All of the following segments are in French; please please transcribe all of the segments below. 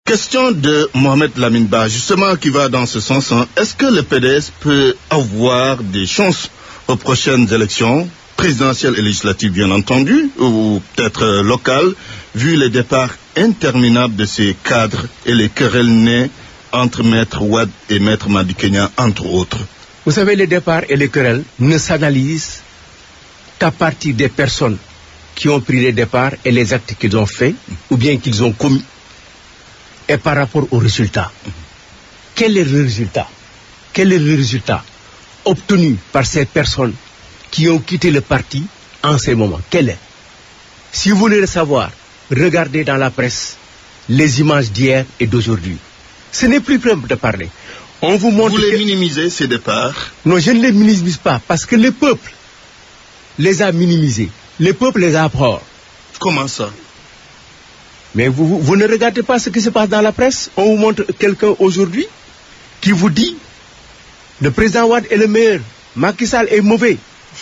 Question de Mohamed Lamine Ba, justement qui va dans ce sens. Est-ce que le PDS peut avoir des chances aux prochaines élections, présidentielles et législatives bien entendu, ou peut-être locales, vu les départs interminables de ces cadres et les querelles nées entre Maître Wade et Maître Madi Kenya, entre autres? Vous savez, les départs et les querelles ne s'analysent qu'à partir des personnes qui ont pris les départs et les actes qu'ils ont faits, ou bien qu'ils ont commis, et par rapport aux résultats. Quel est le résultat? Quel est le résultat obtenu par ces personnes qui ont quitté le parti en ces moments? Quel est? Si vous voulez le savoir, regardez dans la presse les images d'hier et d'aujourd'hui. Ce n'est plus simple de parler. On vous montre. Vous les minimisez, ces départs? Non, je ne les minimise pas, parce que le peuple les a minimisés. Le peuple les abhorre. Comment ça? Mais vous ne regardez pas ce qui se passe dans la presse. On vous montre quelqu'un aujourd'hui qui vous dit le président Wade est le meilleur, Macky Sall est mauvais,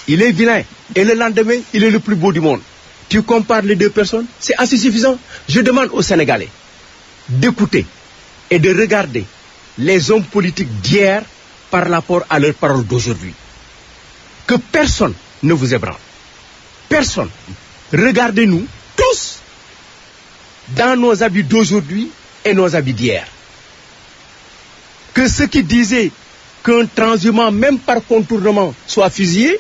il est vilain, et le lendemain, il est le plus beau du monde. Tu compares les deux personnes, c'est assez suffisant. Je demande aux Sénégalais d'écouter et de regarder les hommes politiques d'hier par rapport à leurs paroles d'aujourd'hui. Que personne ne vous ébranle. Personne. Regardez-nous tous dans nos habits d'aujourd'hui et nos habits d'hier. Que ceux qui disaient qu'un transhumant, même par contournement, soit fusillé,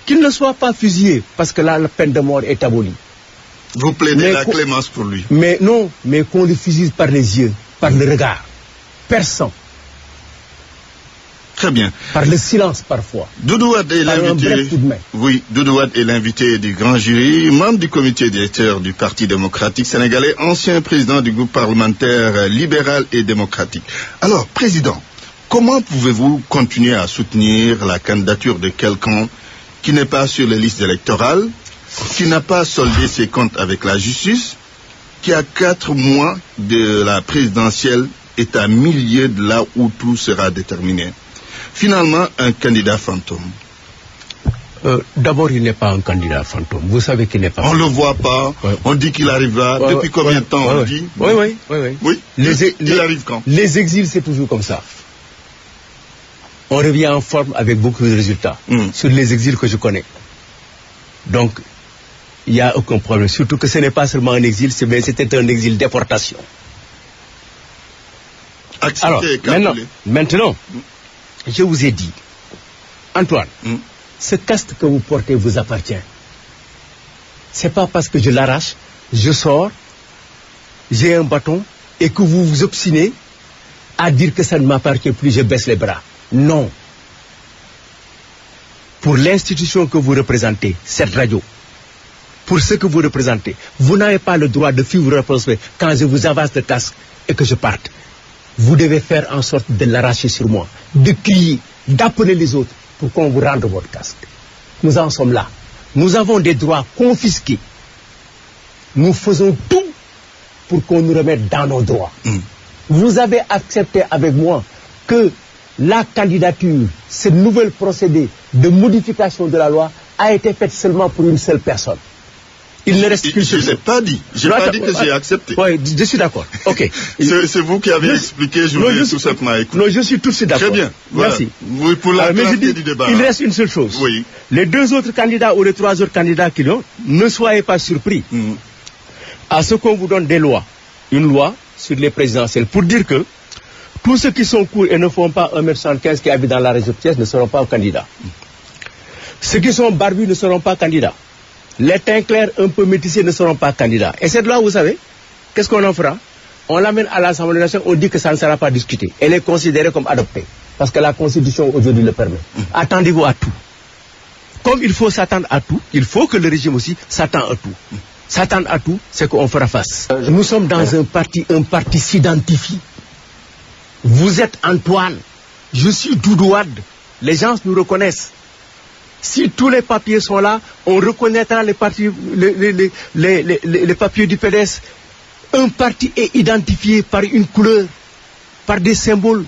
qu'il ne soit pas fusillé, parce que là, la peine de mort est abolie. Vous plaidez la clémence pour lui? Mais non, mais qu'on le fusille par les yeux, par le regard. Personne. Très bien. Par le silence parfois. Doudou Wade est l'invité. Oui, Doudou Wade est l'invité du grand jury, membre du comité directeur du Parti démocratique sénégalais, ancien président du groupe parlementaire libéral et démocratique. Alors, président, comment pouvez-vous continuer à soutenir la candidature de quelqu'un qui n'est pas sur les listes électorales, qui n'a pas soldé ses comptes avec la justice, qui à 4 mois de la présidentielle est à milieu de là où tout sera déterminé? Finalement, un candidat fantôme. D'abord, il n'est pas un candidat fantôme. Vous savez qu'il n'est pas. On ne le voit pas. Ouais. On dit qu'il arrivera. Depuis combien de temps on dit? Oui. Oui. Il arrive quand? Les exils, c'est toujours comme ça. On revient en forme avec beaucoup de résultats sur les exils que je connais. Donc, il n'y a aucun problème. Surtout que ce n'est pas seulement un exil, c'était un exil déportation. Alors, maintenant, je vous ai dit, Antoine, ce casque que vous portez vous appartient. C'est pas parce que je l'arrache, je sors, j'ai un bâton, et que vous vous obstinez à dire que ça ne m'appartient plus, je baisse les bras. Non. Pour l'institution que vous représentez, cette radio, pour ce que vous représentez, vous n'avez pas le droit de fuir vos responsabilités quand je vous avance le casque et que je parte. Vous devez faire en sorte de l'arracher sur moi, de crier, d'appeler les autres pour qu'on vous rende votre casque. Nous en sommes là. Nous avons des droits confisqués. Nous faisons tout pour qu'on nous remette dans nos droits. Vous avez accepté avec moi que la candidature, ce nouvel procédé de modification de la loi a été faite seulement pour une seule personne. Il ne reste qu'une seule. Je n'ai pas dit. Je n'ai pas dit que j'ai accepté. Oui, je suis d'accord. Ok. C'est vous qui avez expliqué, je voulais tout simplement écouter. Non, je suis tout de suite d'accord. Très bien. Voilà. Merci. Oui, pour la clarté du débat. Il reste une seule chose. Oui. Les 2 autres candidats ou les 3 autres candidats qui l'ont, ne soyez pas surpris à ce qu'on vous donne des lois. Une loi sur les présidentielles pour dire que tous ceux qui sont courts et ne font pas 1m75 qui habitent dans la région de Thiès ne seront pas candidats. Ceux qui sont barbus ne seront pas candidats. Les teints clairs un peu métissés ne seront pas candidats. Et cette loi, vous savez, qu'est-ce qu'on en fera? On l'amène à l'Assemblée nationale, on dit que ça ne sera pas discuté. Elle est considérée comme adoptée. Parce que la Constitution aujourd'hui le permet. Attendez-vous à tout. Comme il faut s'attendre à tout, il faut que le régime aussi s'attende à tout. S'attendre à tout, c'est qu'on fera face. Nous sommes dans un parti s'identifie. Vous êtes Antoine, je suis Doudou Wade. Les gens nous reconnaissent. Si tous les papiers sont là, on reconnaîtra les papiers du PDS. Un parti est identifié par une couleur, par des symboles,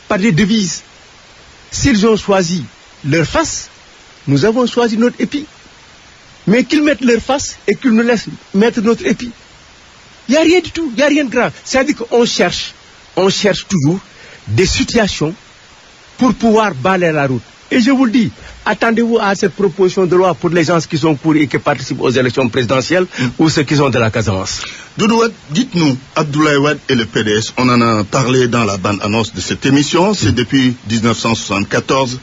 par des devises. S'ils ont choisi leur face, nous avons choisi notre épi. Mais qu'ils mettent leur face et qu'ils nous laissent mettre notre épi. Il n'y a rien du tout, il n'y a rien de grave. C'est-à-dire qu'on cherche toujours des situations pour pouvoir balayer la route. Et je vous le dis, attendez-vous à cette proposition de loi pour les gens qui sont courus et qui participent aux élections présidentielles ou ceux qui sont de la Casamance. Doudou Wade, dites-nous, Abdoulaye Wade et le PDS, on en a parlé dans la bande-annonce de cette émission, c'est depuis 1974,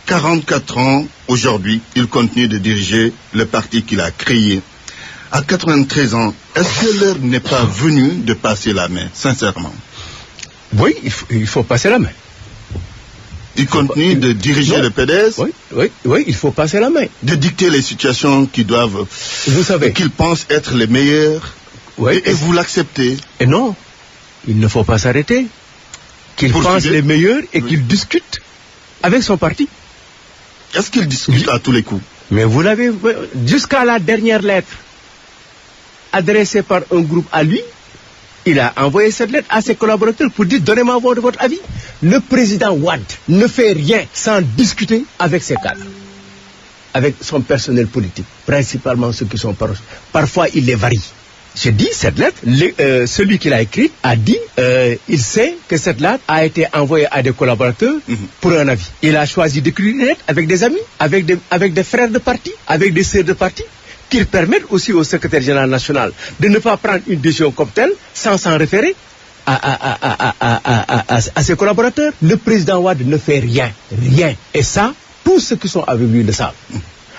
44 ans aujourd'hui, il continue de diriger le parti qu'il a créé. À 93 ans, est-ce que l'heure n'est pas venue de passer la main, sincèrement? Oui, il faut passer la main. Il continue de diriger le PDS? Oui, il faut passer la main. De dicter les situations qui doivent, vous savez, qu'ils pensent être les meilleures. Oui, et vous l'acceptez? Et non, il ne faut pas s'arrêter. Qu'il pense les meilleurs et qu'il discute avec son parti. Est-ce qu'il discute à tous les coups? Mais vous l'avez, jusqu'à la dernière lettre adressée par un groupe à lui, il a envoyé cette lettre à ses collaborateurs pour dire donnez-moi votre avis. Le président Wade ne fait rien sans discuter avec ses cadres, avec son personnel politique, principalement ceux qui sont proches. Parfois, il les varie. J'ai dit cette lettre, celui qui l'a écrite a dit, il sait que cette lettre a été envoyée à des collaborateurs pour un avis. Il a choisi d'écrire une lettre avec des amis, avec des frères de parti, avec des sœurs de parti, qui permettent aussi au secrétaire général national de ne pas prendre une décision comme telle sans s'en référer à ses collaborateurs. Le président Wade ne fait rien. Et ça, tous ceux qui sont avec lui le savent.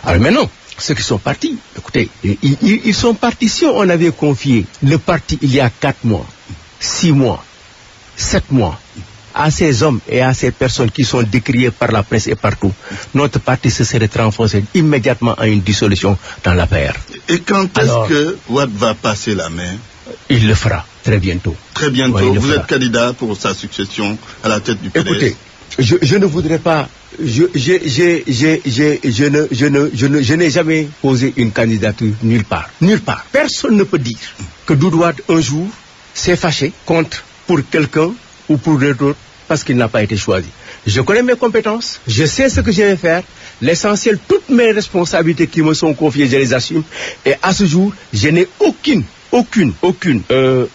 Alors maintenant, ceux qui sont partis, écoutez, ils sont partis. Si on avait confié le parti il y a 4 mois, 6 mois, 7 mois, à ces hommes et à ces personnes qui sont décriées par la presse et partout, notre parti se serait transformé immédiatement en une dissolution dans la paire. Et quand est-ce que Wade va passer la main? Il le fera très bientôt. Très bientôt. Ouais, vous êtes candidat pour sa succession à la tête du PDS. Écoutez, je ne voudrais pas. Je n'ai jamais posé une candidature nulle part. Nulle part. Personne ne peut dire que Doudou Wade un jour s'est fâché pour quelqu'un ou pour d'autres parce qu'il n'a pas été choisi. Je connais mes compétences, je sais ce que je vais faire. L'essentiel, toutes mes responsabilités qui me sont confiées, je les assume. Et à ce jour, je n'ai aucune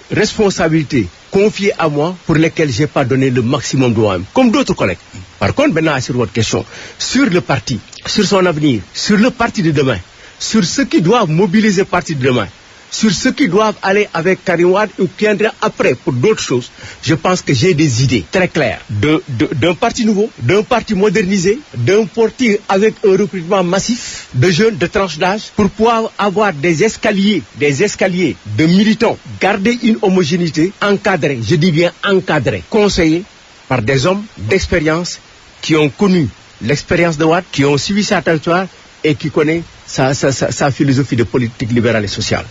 responsabilité confiée à moi pour lesquelles je n'ai pas donné le maximum de moi-même, comme d'autres collègues. Par contre, maintenant, sur votre question, sur le parti, sur son avenir, sur le parti de demain, sur ceux qui doivent mobiliser le parti de demain, sur ceux qui doivent aller avec Karim Wade ou qui viendront après pour d'autres choses, je pense que j'ai des idées très claires d'un parti nouveau, d'un parti modernisé, d'un parti avec un recrutement massif de jeunes, de tranches d'âge, pour pouvoir avoir des escaliers de militants, garder une homogénéité encadrée, je dis bien encadrée, conseillée par des hommes d'expérience qui ont connu l'expérience de Wade, qui ont suivi sa trajectoire et qui connaissent sa philosophie de politique libérale et sociale.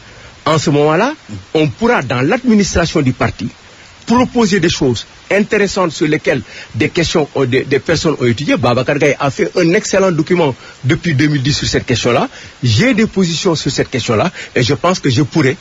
En ce moment-là, on pourra, dans l'administration du parti, proposer des choses intéressantes sur lesquelles des personnes ont étudié. Babacar Gaye a fait un excellent document depuis 2010 sur cette question-là. J'ai des positions sur cette question-là et je pense que je pourrais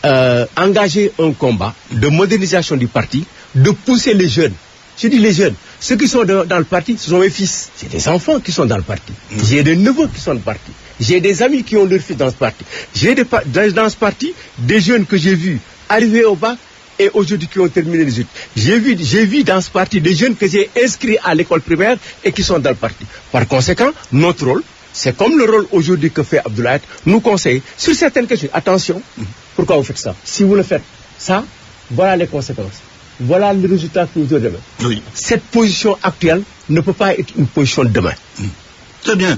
engager un combat de modernisation du parti, de pousser les jeunes. Je dis les jeunes, ceux qui sont dans le parti, ce sont mes fils. J'ai des enfants qui sont dans le parti. J'ai des neveux qui sont dans le parti. J'ai des amis qui ont leur fils dans ce parti. J'ai dans ce parti des jeunes que j'ai vus arriver au bac et aujourd'hui qui ont terminé les études. J'ai vu dans ce parti des jeunes que j'ai inscrits à l'école primaire et qui sont dans le parti. Par conséquent, notre rôle, c'est comme le rôle aujourd'hui que fait Abdoulaye, nous conseiller sur certaines questions. Attention, pourquoi vous faites ça? Si vous le faites, ça, voilà les conséquences. Voilà le résultat que vous aurez demain. Oui. Cette position actuelle ne peut pas être une position de demain. Très bien.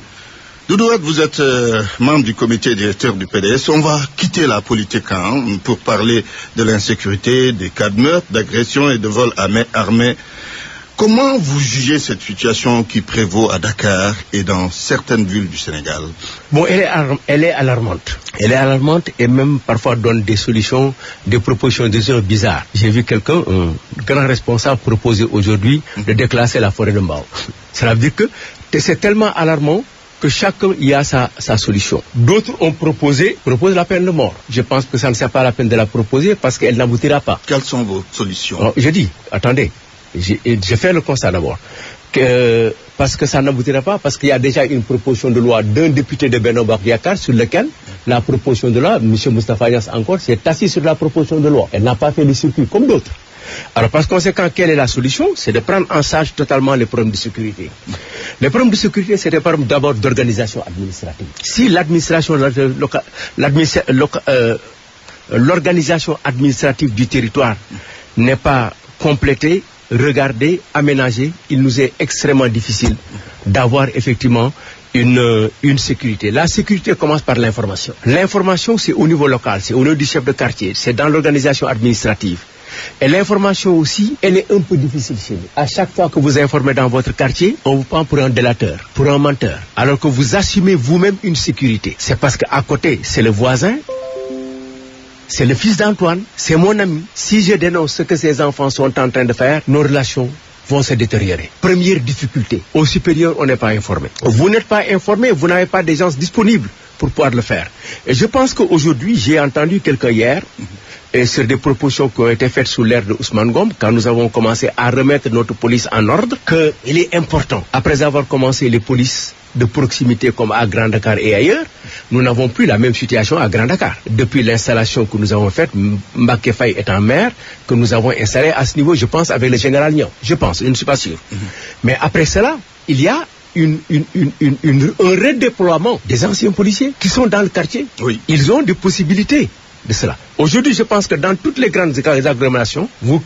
Doudou Wade, vous êtes membre du comité directeur du PDS. On va quitter la politique pour parler de l'insécurité, des cas de meurtre, d'agression et de vol à main armée. Comment vous jugez cette situation qui prévaut à Dakar et dans certaines villes du Sénégal? Bon, elle est alarmante. Elle est alarmante et même parfois donne des solutions, des propositions, des choses bizarres. J'ai vu quelqu'un, un grand responsable, proposer aujourd'hui de déclasser la forêt de Mbao. Cela veut dire que c'est tellement alarmant que chacun y a sa solution. D'autres ont proposé la peine de mort. Je pense que ça ne sert pas la peine de la proposer parce qu'elle n'aboutira pas. Quelles sont vos solutions? Alors, je dis, attendez, j'ai fait le constat d'abord. Parce que ça n'aboutira pas, parce qu'il y a déjà une proposition de loi d'un député de Benno Bokk Yakaar sur lequel la proposition de loi, M. Moustapha Niasse encore, s'est assis sur la proposition de loi. Elle n'a pas fait le circuit comme d'autres. Alors par conséquent, quelle est la solution? C'est de prendre en charge totalement les problèmes de sécurité. Les problèmes de sécurité, c'est des problèmes d'abord d'organisation administrative. Si l'organisation administrative du territoire n'est pas complétée, regardez, aménager, il nous est extrêmement difficile d'avoir effectivement une sécurité. La sécurité commence par l'information. L'information, c'est au niveau local, c'est au niveau du chef de quartier, c'est dans l'organisation administrative. Et l'information aussi, elle est un peu difficile chez nous. À chaque fois que vous informez dans votre quartier, on vous prend pour un délateur, pour un menteur. Alors que vous assumez vous-même une sécurité. C'est parce qu'à côté, c'est le voisin, c'est le fils d'Antoine, c'est mon ami. Si je dénonce ce que ces enfants sont en train de faire, nos relations vont se détériorer. Première difficulté, au supérieur, on n'est pas informé. Vous n'êtes pas informé, vous n'avez pas des gens disponibles pour pouvoir le faire. Et je pense qu'aujourd'hui, j'ai entendu quelqu'un hier, et sur des propositions qui ont été faites sous l'ère de Ousmane Ngom, quand nous avons commencé à remettre notre police en ordre, qu'il est important, après avoir commencé les polices de proximité comme à Grand Dakar et ailleurs, nous n'avons plus la même situation à Grand Dakar. Depuis l'installation que nous avons faite, Mbacké Faye étant maire, que nous avons installé à ce niveau, je pense, avec le général Niang. Je pense, je ne suis pas sûr. Mais après cela, il y a un redéploiement des anciens policiers qui sont dans le quartier. Oui. Ils ont des possibilités de cela. Aujourd'hui, je pense que dans toutes les grandes agglomérations, vous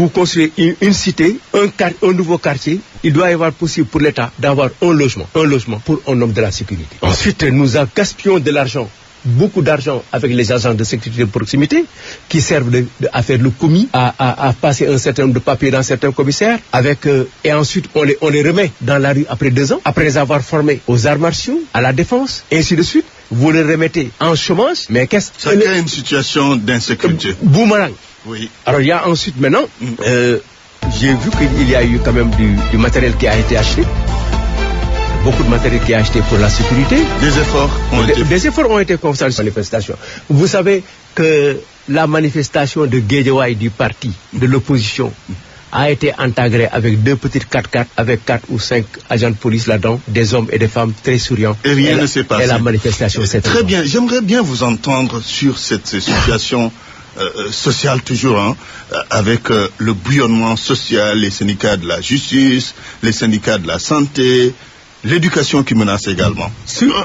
construisez une cité, un nouveau quartier, il doit y avoir possible pour l'État d'avoir un logement pour un homme de la sécurité. Ensuite, nous gaspillons de l'argent, beaucoup d'argent avec les agents de sécurité de proximité qui servent à faire le commis, à passer un certain nombre de papiers dans certains commissaires, et ensuite on les remet dans la rue après 2 ans, après les avoir formés aux arts martiaux, à la défense, et ainsi de suite. Vous les remettez en chômage, mais qu'est-ce que... Ça crée une situation d'insécurité. Boomerang. Oui. Alors il y a ensuite maintenant, j'ai vu qu'il y a eu quand même du matériel qui a été acheté. Beaucoup de matériel qui est acheté pour la sécurité. Des efforts ont été constatés sur la manifestation. Vous savez que la manifestation de Guédiawaye du parti, de l'opposition, a été intégré avec 2 petites 4x4 avec 4 ou 5 agents de police là-dedans, des hommes et des femmes très souriants. Et rien ne s'est passé. Et la manifestation s'est très bien. J'aimerais bien vous entendre sur cette situation sociale toujours, avec le bouillonnement social, les syndicats de la justice, les syndicats de la santé, l'éducation qui menace également.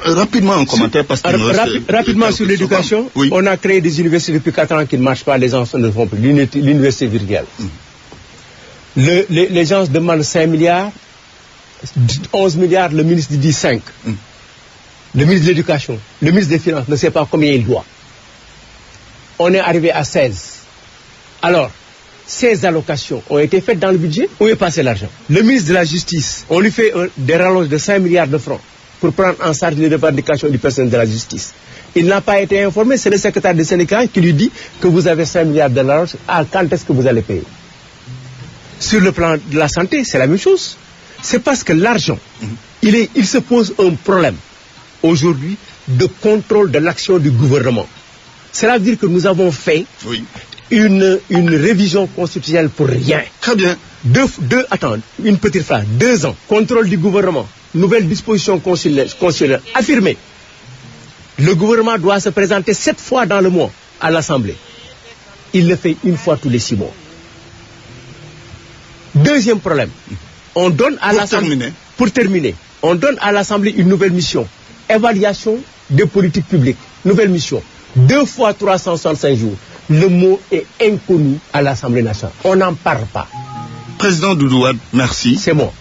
Rapidement en commentaire parce que rapidement sur l'éducation, oui. On a créé des universités depuis 4 ans qui ne marchent pas, les enfants ne font plus. L'université virtuelle. Les gens demandent 5 milliards, 11 milliards, le ministre dit 5. Le ministre de l'Éducation, le ministre des Finances ne sait pas combien il doit. On est arrivé à 16. Alors, ces allocations ont été faites dans le budget. Où est passé l'argent? Le ministre de la Justice, on lui fait des rallonges de 5 milliards de francs pour prendre en charge les revendications du personnel de la justice. Il n'a pas été informé, c'est le secrétaire du syndicat qui lui dit que vous avez 5 milliards de rallonges. Ah, quand est-ce que vous allez payer? Sur le plan de la santé, c'est la même chose. C'est parce que l'argent, il se pose un problème aujourd'hui de contrôle de l'action du gouvernement. Cela veut dire que nous avons fait une révision constitutionnelle pour rien. Très bien. Attends, une petite phrase. 2 ans. Contrôle du gouvernement. Nouvelle disposition constitutionnelle affirmée. Le gouvernement doit se présenter 7 fois dans le mois à l'Assemblée. Il le fait 1 fois tous les 6 mois. Deuxième problème, on donne à l'Assemblée, pour terminer, on donne à l'Assemblée une nouvelle mission, évaluation des politiques publiques, nouvelle mission, 2 fois 365 jours. Le mot est inconnu à l'Assemblée nationale, on n'en parle pas. Président Doudou Wade, merci. C'est moi.